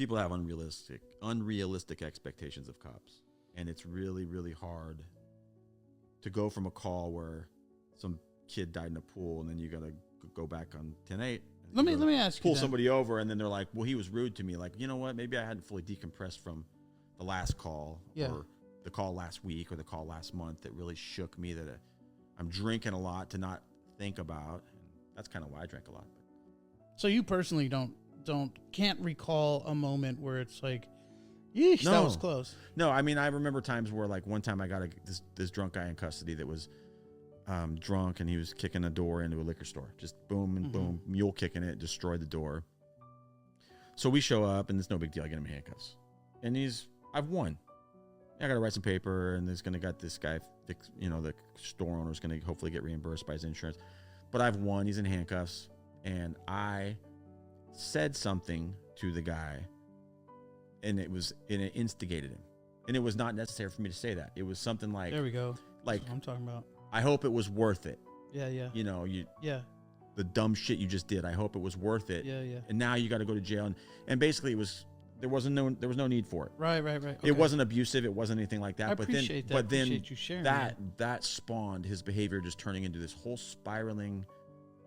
people have unrealistic expectations of cops, and it's really, really hard to go from a call where some kid died in a pool, and then you got to go back on 10-8. Let me ask you. Pull somebody over, and then they're like, "Well, he was rude to me." Like, you know what? Maybe I hadn't fully decompressed from the last call, or the call last week, or the call last month that really shook me. That I'm drinking a lot to not think about, and that's kind of why I drank a lot. So you personally can't recall a moment where it's like, yeesh, that was close. No, I mean, I remember times where, like, one time I got this drunk guy in custody that was drunk, and he was kicking a door into a liquor store. Just boom and boom, mule kicking it, destroyed the door. So we show up, and it's no big deal. I get him in handcuffs. And I've won. I got to write some paper, and got this guy, the store owner's going to hopefully get reimbursed by his insurance. But I've won. He's in handcuffs. And I said something to the guy, and it instigated him. And it was not necessary for me to say that. It was something like, there we go. Like, that's what I'm talking about. I hope it was worth it. Yeah. The dumb shit you just did. I hope it was worth it. Yeah. And now you got to go to jail. And basically there was no need for it. Right. Okay. It wasn't abusive. It wasn't anything like that. I appreciate that. But then appreciate you sharing that spawned his behavior just turning into this whole spiraling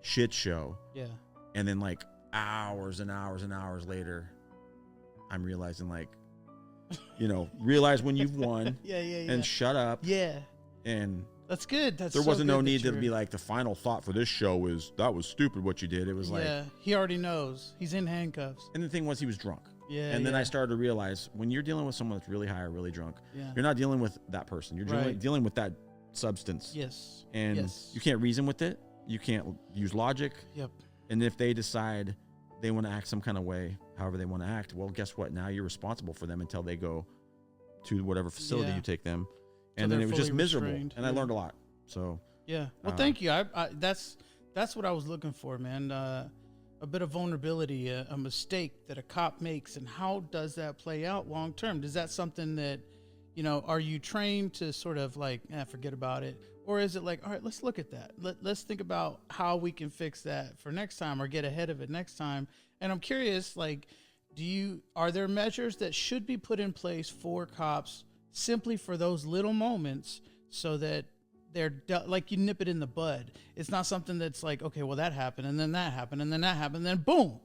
shit show. Yeah. And then, like, hours and hours and hours later, I'm realizing, like, realize when you've won. Yeah. And shut up. Yeah. And that's good. There wasn't no need to be like, the final thought for this show is, that was stupid what you did. It was like, he already knows. He's in handcuffs. And the thing was, he was drunk. Yeah. And then I started to realize, when you're dealing with someone that's really high or really drunk, you're not dealing with that person. You're dealing with that substance. Yes. And you can't reason with it. You can't use logic. Yep. And if they decide they want to act some kind of way, however they want to act, well, guess what? Now you're responsible for them until they go to whatever facility you take them. And then it was just miserable. Restrained. And I learned a lot. So yeah. Well, thank you. I that's what I was looking for, man. A bit of vulnerability, a mistake that a cop makes, and how does that play out long term? Is that something that, are you trained to sort of like, forget about it? Or is it like, all right, let's look at that. Let's think about how we can fix that for next time, or get ahead of it next time. And I'm curious, like, are there measures that should be put in place for cops simply for those little moments, so that like, you nip it in the bud? It's not something that's like, okay, well, that happened, and then that happened, and then that happened, and then boom,